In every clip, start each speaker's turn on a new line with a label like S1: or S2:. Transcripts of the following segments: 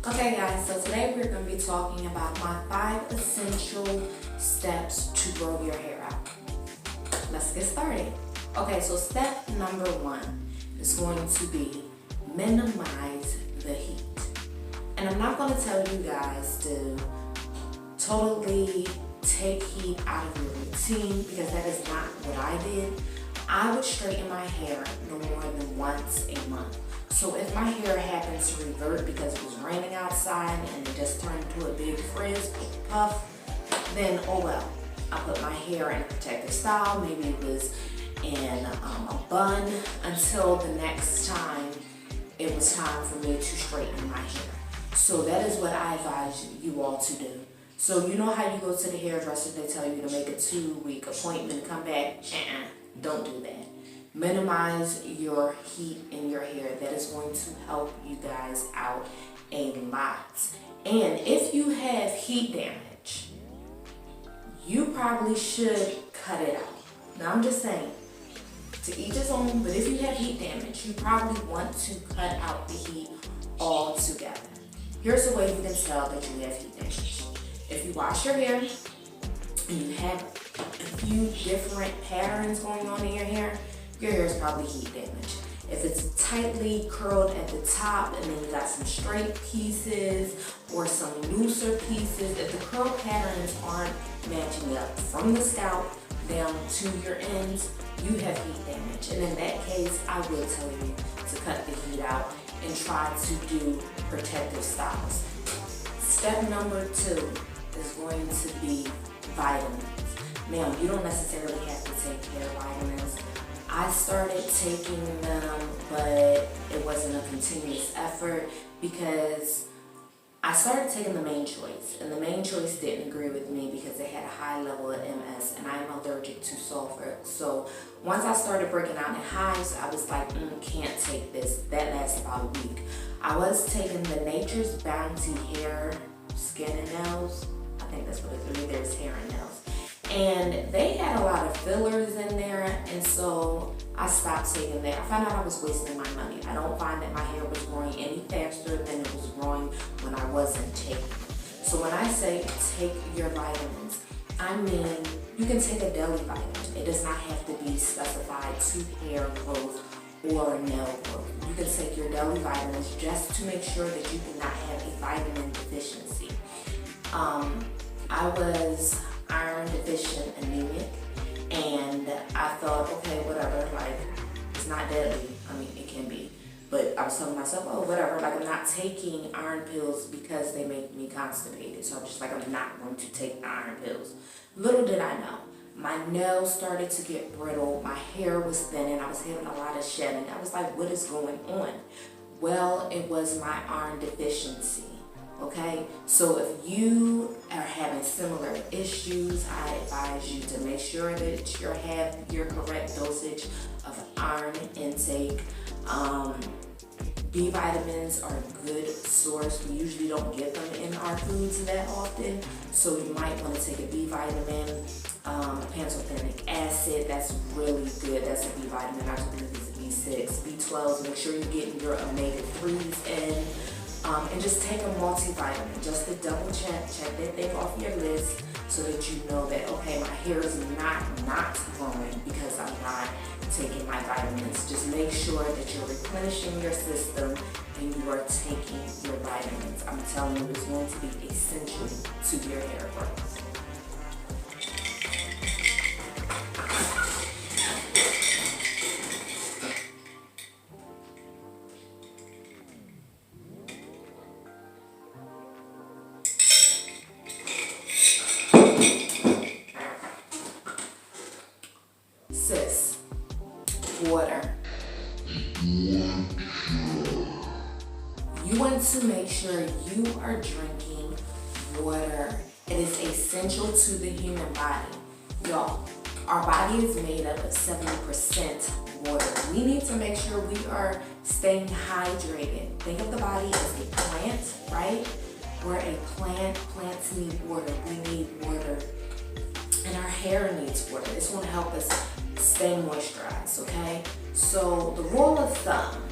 S1: Okay guys, so today we're going to be talking about my 5 essential steps to grow your hair out. Let's get started. Okay, so step number 1 is going to be minimize the heat. And I'm not going to tell you guys to totally take heat out of your routine because that is not what I did. I would straighten my hair no more than once a month. So if my hair happens to revert because it was raining outside and it just turned into a big frizz puff, then oh well. I put my hair in a protective style. Maybe it was in a bun until the next time it was time for me to straighten my hair. So that is what I advise you all to do. So you know how you go to the hairdresser, they tell you to make a 2-week appointment, come back, don't do that. Minimize your heat in your hair. That is going to help you guys out a lot. And if you have heat damage, you probably should cut it out. Now I'm just saying, to each his own, but if you have heat damage, you probably want to cut out the heat altogether. Here's the way you can tell that you have heat damage. If you wash your hair and you have a few different patterns going on in your hair is probably heat damage. If it's tightly curled at the top and then you got some straight pieces or some looser pieces, if the curl patterns aren't matching up from the scalp down to your ends, you have heat damage. And in that case, I will tell you to cut the heat out and try to do protective styles. Step number 2 is going to be vitamins. Now, you don't necessarily have to take hair vitamins. I started taking them, but it wasn't a continuous effort because I started taking the main choice, and the main choice didn't agree with me because it had a high level of MS, and I'm allergic to sulfur. So once I started breaking out in hives, I was like, can't take this. That lasted about a week. I was taking the Nature's Bounty Hair, Skin and Nails. I think that's what it is. There's hair and nails. And they had a lot of fillers in there, and so I stopped taking that. I found out I was wasting my money. I don't find that my hair was growing any faster than it was growing when I wasn't taking it. So when I say take your vitamins, I mean you can take a daily vitamin. It does not have to be specified to hair growth or nail growth. You can take your daily vitamins just to make sure that you do not have a vitamin deficiency. I was iron deficient anemic, and I thought, okay, whatever, like, it's not deadly. I mean, it can be, but I was telling myself, oh, whatever, like, I'm not taking iron pills because they make me constipated. So I'm just like, I'm not going to take the iron pills. Little did I know, my nails started to get brittle, my hair was thinning, I was having a lot of shedding. I was like, what is going on? Well, it was my iron deficiency. Okay, so if you are having similar issues, I advise you to make sure that you have your correct dosage of iron intake. B vitamins are a good source. We usually don't get them in our foods that often, so you might want to take a B vitamin, pantothenic acid. That's really good. That's a B vitamin. I believe it's a B6, B12. Make sure you're getting your omega-3s in. And just take a multivitamin, just to double check that thing off your list so that you know that, okay, my hair is not growing because I'm not taking my vitamins. Just make sure that you're replenishing your system and you are taking your vitamins. I'm telling you, it's going to be essential to your hair growth. Water. You want to make sure you are drinking water. It is essential to the human body. Y'all, our body is made up of 70% water. We need to make sure we are staying hydrated. Think of the body as a plant, right? We're a plant. Plants need water. We need water. And our hair needs water. It's going to help us stay moisturized, okay? So the rule of thumb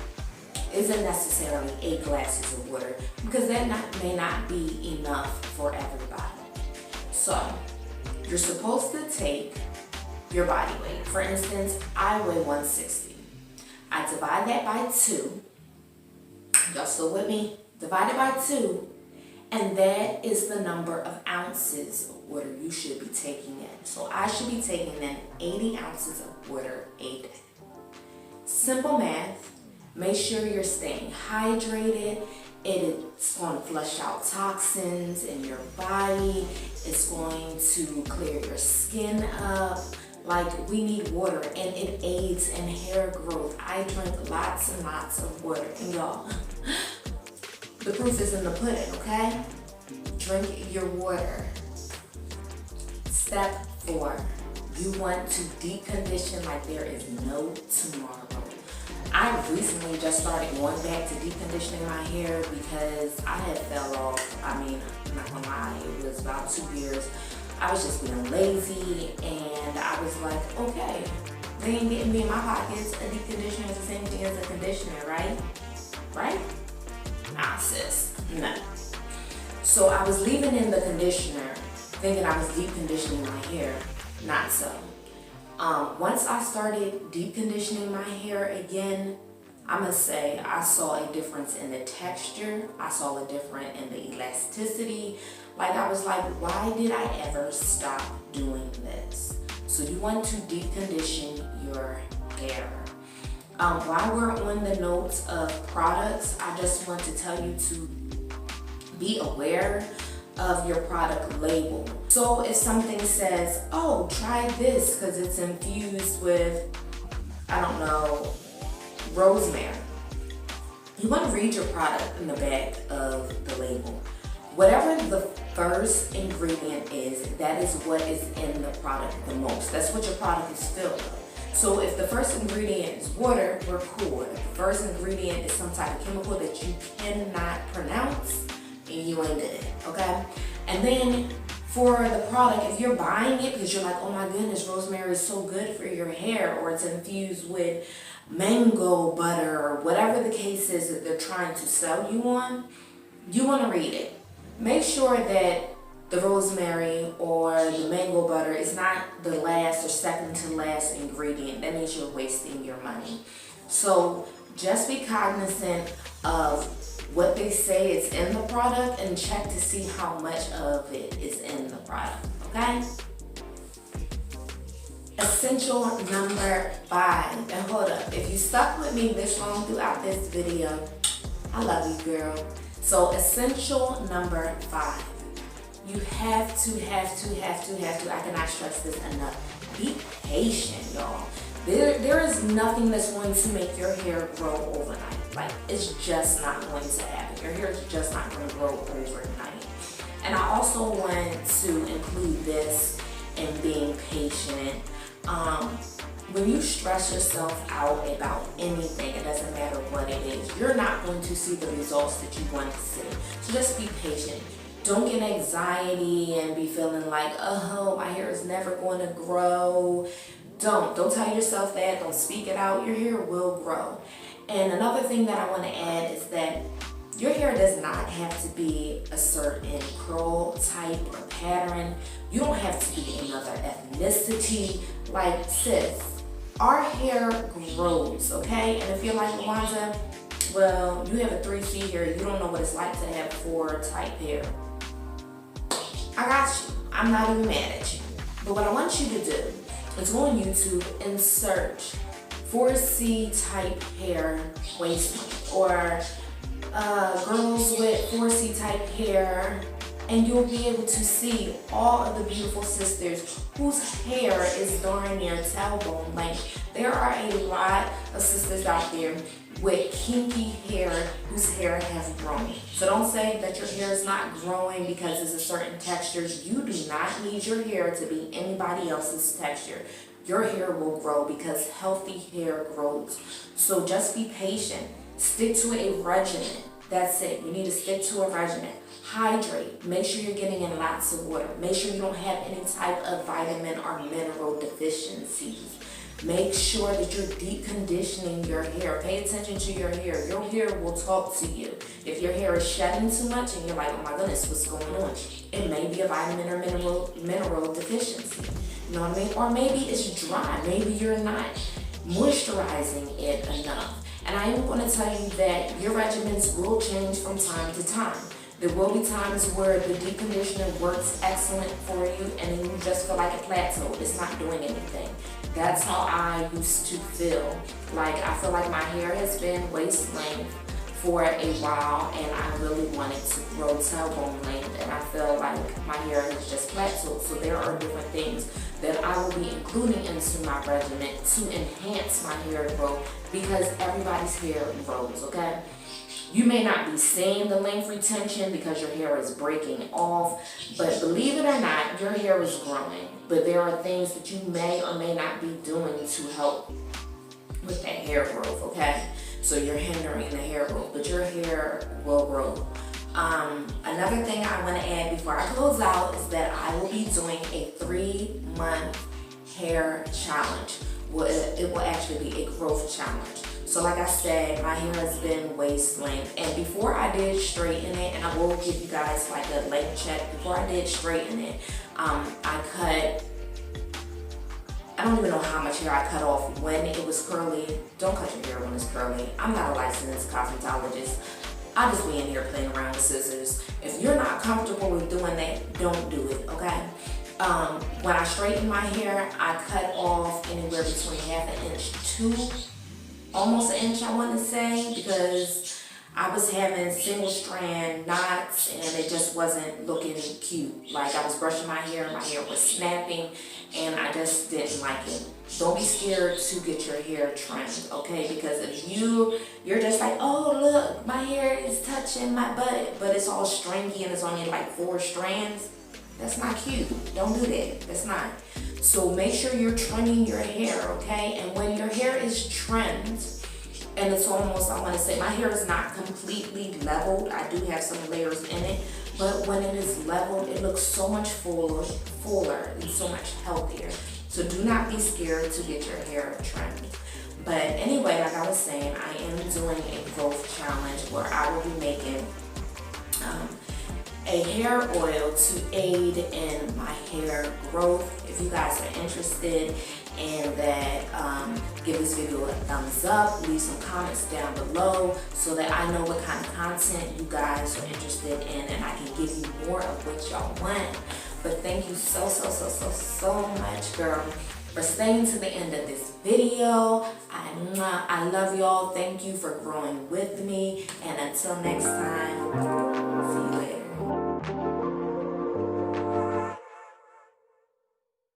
S1: isn't necessarily 8 glasses of water, because that may not be enough for everybody. So you're supposed to take your body weight. For instance, I weigh 160. I divide that by 2. Y'all still with me? Divide it by 2. And that is the number of ounces of water you should be taking in. So I should be taking in 80 ounces of water a day. Simple math. Make sure you're staying hydrated. It's going to flush out toxins in your body. It's going to clear your skin up. Like, we need water, and it aids in hair growth. I drink lots and lots of water. And y'all, the proof is in the pudding, okay? Drink your water. Step 4, you want to deep condition like there is no tomorrow. I recently just started going back to deep conditioning my hair because I had fell off. I mean, I'm not gonna lie, it was about 2 years. I was just being lazy, and I was like, okay, they ain't getting me in my pockets. A deep conditioner is the same thing as a conditioner, right? Right? Nah, sis, no. So I was leaving in the conditioner thinking I was deep conditioning my hair. Not so. Once I started deep conditioning my hair again, I must say I saw a difference in the texture. I saw a difference in the elasticity. Like, I was like, why did I ever stop doing this? So you want to deep condition your hair. While we're on the notes of products, I just want to tell you to be aware of your product label. So if something says, oh, try this because it's infused with, I don't know, rosemary, you want to read your product in the back of the label. Whatever the first ingredient is, that is what is in the product the most. That's what your product is filled with. So if the first ingredient is water, we're cool. If the first ingredient is some type of chemical that you cannot pronounce, you ain't good, okay? And then for the product, if you're buying it because you're like, oh my goodness, rosemary is so good for your hair, or it's infused with mango butter, or whatever the case is that they're trying to sell you on, you want to read it. Make sure that the rosemary or the mango butter is not the last or second to last ingredient. That means you're wasting your money. So just be cognizant of what they say is in the product and check to see how much of it is in the product, okay? Essential number 5. And hold up, if you stuck with me this long throughout this video, I love you, girl. So essential number 5. You have to, I cannot stress this enough. Be patient, y'all. There is nothing that's going to make your hair grow overnight. Like, it's just not going to happen. Your hair is just not going to grow overnight. And I also want to include this in being patient. When you stress yourself out about anything, it doesn't matter what it is, you're not going to see the results that you want to see. So just be patient. Don't get anxiety and be feeling like, oh, my hair is never going to grow. Don't tell yourself that. Don't speak it out. Your hair will grow. And another thing that I want to add is that your hair does not have to be a certain curl type or pattern. You don't have to be another ethnicity. Like, sis, our hair grows, okay? And if you're like, Luanza, well, you have a 3C hair, you don't know what it's like to have 4 type hair. I got you. I'm not even mad at you. But what I want you to do is go on YouTube and search 4C type hair waist or girls with 4C type hair, and you'll be able to see all of the beautiful sisters whose hair is darn near tailbone length. There are a lot of sisters out there with kinky hair whose hair has grown. So don't say that your hair is not growing because it's a certain texture. You do not need your hair to be anybody else's texture. Your hair will grow because healthy hair grows. So just be patient. Stick to a regimen. That's it. You need to stick to a regimen. Hydrate. Make sure you're getting in lots of water. Make sure you don't have any type of vitamin or mineral deficiencies. Make sure that you're deep conditioning your hair. Pay attention to your hair. Your hair will talk to you. If your hair is shedding too much and you're like, oh my goodness, what's going on? It may be a vitamin or mineral deficiency. You know what I mean? Or maybe it's dry. Maybe you're not moisturizing it enough. And I am going to tell you that your regimens will change from time to time. There will be times where the deep conditioner works excellent for you and then you just feel like a plateau. It's not doing anything. That's how I used to feel. Like, I feel like my hair has been waist length for a while and I really wanted to grow tailbone length, and I feel like my hair has just plateaued. So there are different things that I will be including into my regimen to enhance my hair growth, because everybody's hair grows, okay? You may not be seeing the length retention because your hair is breaking off, but believe it or not, your hair is growing. But there are things that you may or may not be doing to help with that hair growth, okay? So you're hindering the hair growth, but your hair will grow. Another thing I want to add before I close out is that I will be doing a 3-month hair challenge. Well, it will actually be a growth challenge. So like I said, my hair has been waist length, and before I did straighten it, and I will give you guys like a length check, before I did straighten it, I don't even know how much hair I cut off when it was curly. Don't cut your hair when it's curly. I'm not a licensed cosmetologist. I just be in here playing around with scissors. If you're not comfortable with doing that, don't do it, okay? When I straighten my hair, I cut off anywhere between half an inch to almost an inch, I want to say, because I was having single strand knots and it just wasn't looking cute. Like, I was brushing my hair was snapping, and I just didn't like it. Don't be scared to get your hair trimmed, okay? Because if you're just like, oh look, my hair is touching my butt, but it's all stringy and it's only like 4 strands, that's not cute. Don't do that. That's not. So make sure you're trimming your hair, okay? And when your hair is trimmed, and it's almost, I want to say, my hair is not completely leveled. I do have some layers in it, but when it is leveled, it looks so much fuller and so much healthier. So do not be scared to get your hair trimmed. But anyway, like I was saying, I am doing a growth challenge where I will be making a hair oil to aid in my hair growth. If you guys are interested in that, give this video a thumbs up, leave some comments down below so that I know what kind of content you guys are interested in and I can give you more of what y'all want. But thank you so much, girl, for staying to the end of this video. I love y'all. Thank you for growing with me, and until next time.